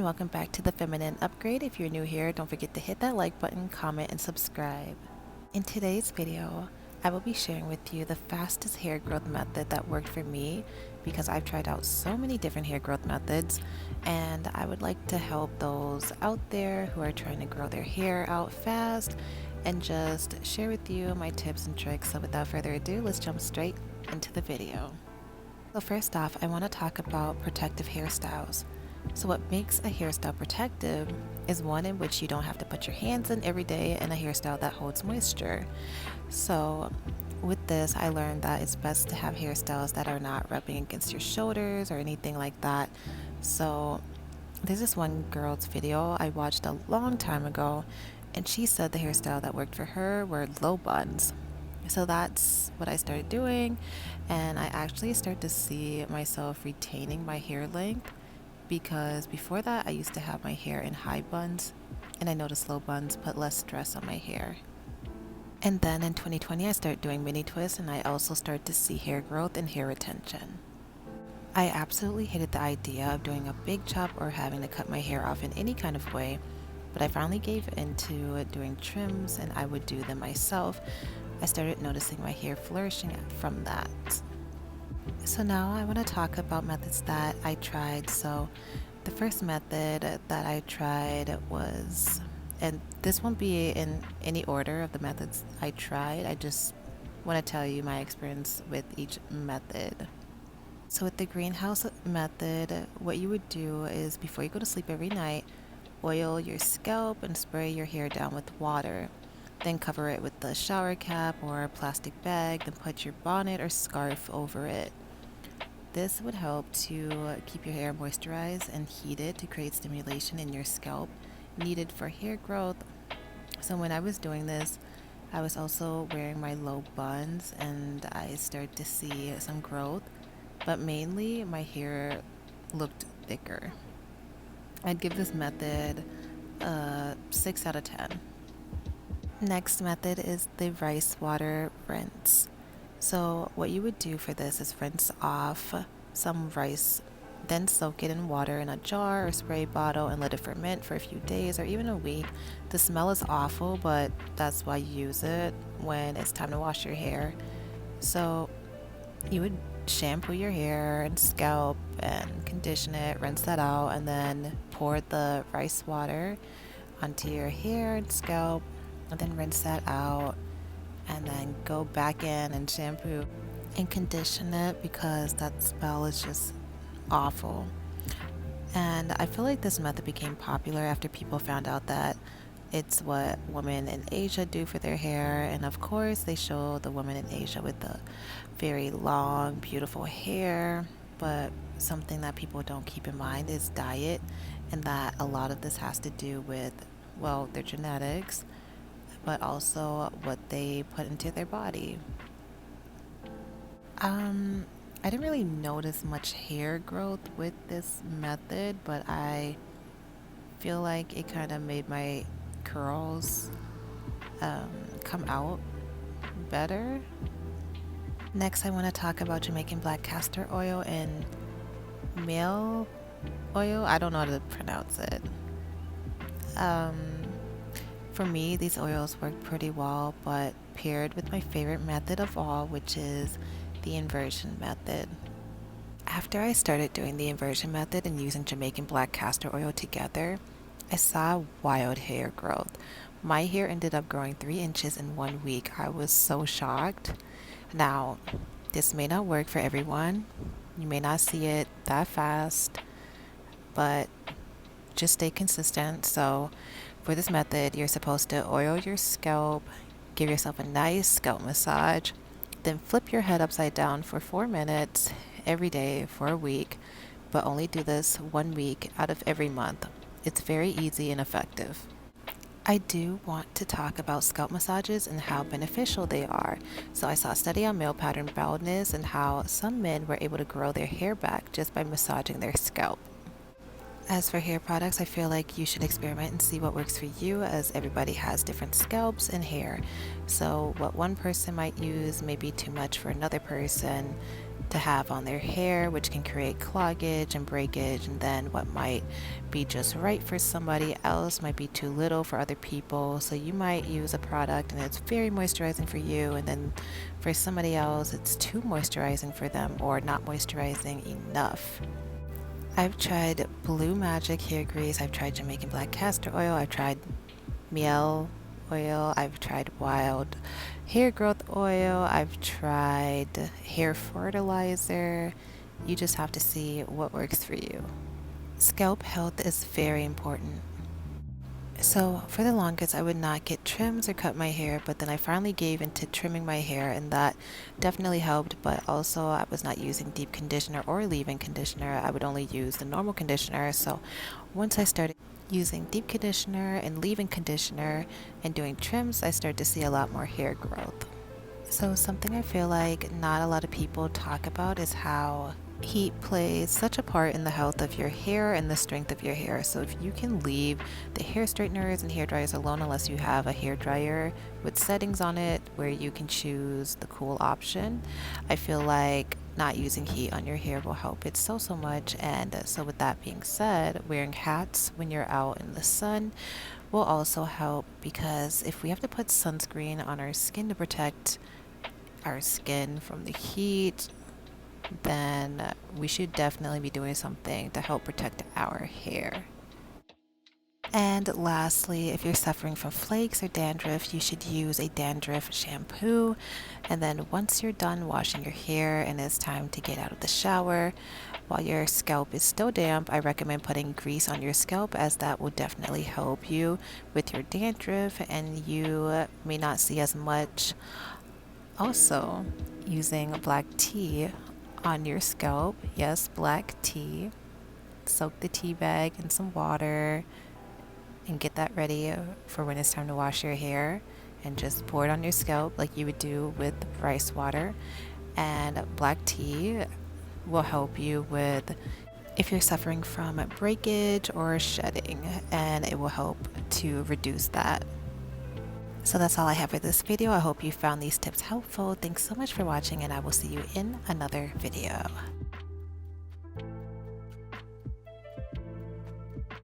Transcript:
welcome back to the Feminine Upgrade. If you're new here, don't forget to hit that like button, comment, and subscribe. In today's video, I will be sharing with you the fastest hair growth method that worked for me because I've tried out so many different hair growth methods, and I would like to help those out there who are trying to grow their hair out fast and just share with you my tips and tricks. So without further ado, let's jump straight into the video. So first off, I want to talk about protective hairstyles. So what makes a hairstyle protective is one in which you don't have to put your hands in every day, and a hairstyle that holds moisture. So with this, I learned that it's best to have hairstyles that are not rubbing against your shoulders or anything like that. So there's this one girl's video I watched a long time ago, and she said the hairstyle that worked for her were low buns. So that's what I started doing, and I actually started to see myself retaining my hair length, because before that I used to have my hair in high buns, and I noticed low buns put less stress on my hair. And then in 2020 I started doing mini twists, and I also started to see hair growth and hair retention. I absolutely hated the idea of doing a big chop or having to cut my hair off in any kind of way, but I finally gave into doing trims, and I would do them myself. I started noticing my hair flourishing from that. So now I want to talk about methods that I tried. So the first method that I tried was, and this won't be in any order of the methods I tried, I just want to tell you my experience with each method. So with the greenhouse method, what you would do is before you go to sleep every night, oil your scalp and spray your hair down with water. Then cover it with the shower cap or a plastic bag, then put your bonnet or scarf over it. This would help to keep your hair moisturized and heated to create stimulation in your scalp needed for hair growth. So when I was doing this, I was also wearing my low buns, and I started to see some growth, but mainly my hair looked thicker. I'd give this method a 6 out of 10. Next method is the rice water rinse. So what you would do for this is rinse off some rice, then soak it in water in a jar or spray bottle and let it ferment for a few days or even a week. The smell is awful, but that's why you use it when it's time to wash your hair. So you would shampoo your hair and scalp and condition it, rinse that out, and then pour the rice water onto your hair and scalp, and then rinse that out, and then go back in and shampoo and condition it, because that smell is just awful. And I feel like this method became popular after people found out that it's what women in Asia do for their hair, and of course they show the women in Asia with the very long beautiful hair, but something that people don't keep in mind is diet, and that a lot of this has to do with, well, their genetics, but also what they put into their body. I didn't really notice much hair growth with this method, but I feel like it kind of made my curls come out better. Next, I want to talk about Jamaican black castor oil and male oil. I don't know how to pronounce it. For me, these oils work pretty well, but paired with my favorite method of all, which is the inversion method. After I started doing the inversion method and using Jamaican black castor oil together, I saw wild hair growth. My hair ended up growing 3 inches in 1 week. I was so shocked. Now, this may not work for everyone. You may not see it that fast, but just stay consistent. So for this method, you're supposed to oil your scalp, give yourself a nice scalp massage, then flip your head upside down for 4 minutes every day for a week, but only do this 1 week out of every month. It's very easy and effective. I do want to talk about scalp massages and how beneficial they are. So I saw a study on male pattern baldness and how some men were able to grow their hair back just by massaging their scalp. As for hair products, I feel like you should experiment and see what works for you, as everybody has different scalps and hair. So what one person might use may be too much for another person. to have on their hair, which can create cloggage and breakage. And then what might be just right for somebody else might be too little for other people. So you might use a product and it's very moisturizing for you, and then for somebody else it's too moisturizing for them or not moisturizing enough. I've tried Blue Magic hair grease, I've tried Jamaican black castor oil, I've tried miel oil, I've tried wild hair growth oil, I've tried hair fertilizer. You just have to see what works for you. Scalp health is very important. So for the longest, I would not get trims or cut my hair, but then I finally gave into trimming my hair, and that definitely helped. But also, I was not using deep conditioner or leave-in conditioner. I would only use the normal conditioner. So once I started using deep conditioner and leave-in conditioner and doing trims, I started to see a lot more hair growth. So something I feel like not a lot of people talk about is how heat plays such a part in the health of your hair and the strength of your hair. So if you can leave the hair straighteners and hair dryers alone, unless you have a hair dryer with settings on it where you can choose the cool option, I feel like not using heat on your hair will help it so much. And so with that being said, wearing hats when you're out in the sun will also help, because if we have to put sunscreen on our skin to protect our skin from the heat, then we should definitely be doing something to help protect our hair. And lastly, if you're suffering from flakes or dandruff, you should use a dandruff shampoo. And then once you're done washing your hair and it's time to get out of the shower, while your scalp is still damp, I recommend putting grease on your scalp, as that will definitely help you with your dandruff and you may not see as much. Also, using black tea on your scalp. Yes, black tea. Soak the tea bag in some water and get that ready for when it's time to wash your hair, and just pour it on your scalp like you would do with rice water. And black tea will help you with if you're suffering from breakage or shedding, and it will help to reduce that. So that's all I have for this video. I hope you found these tips helpful. Thanks so much for watching, and I will see you in another video.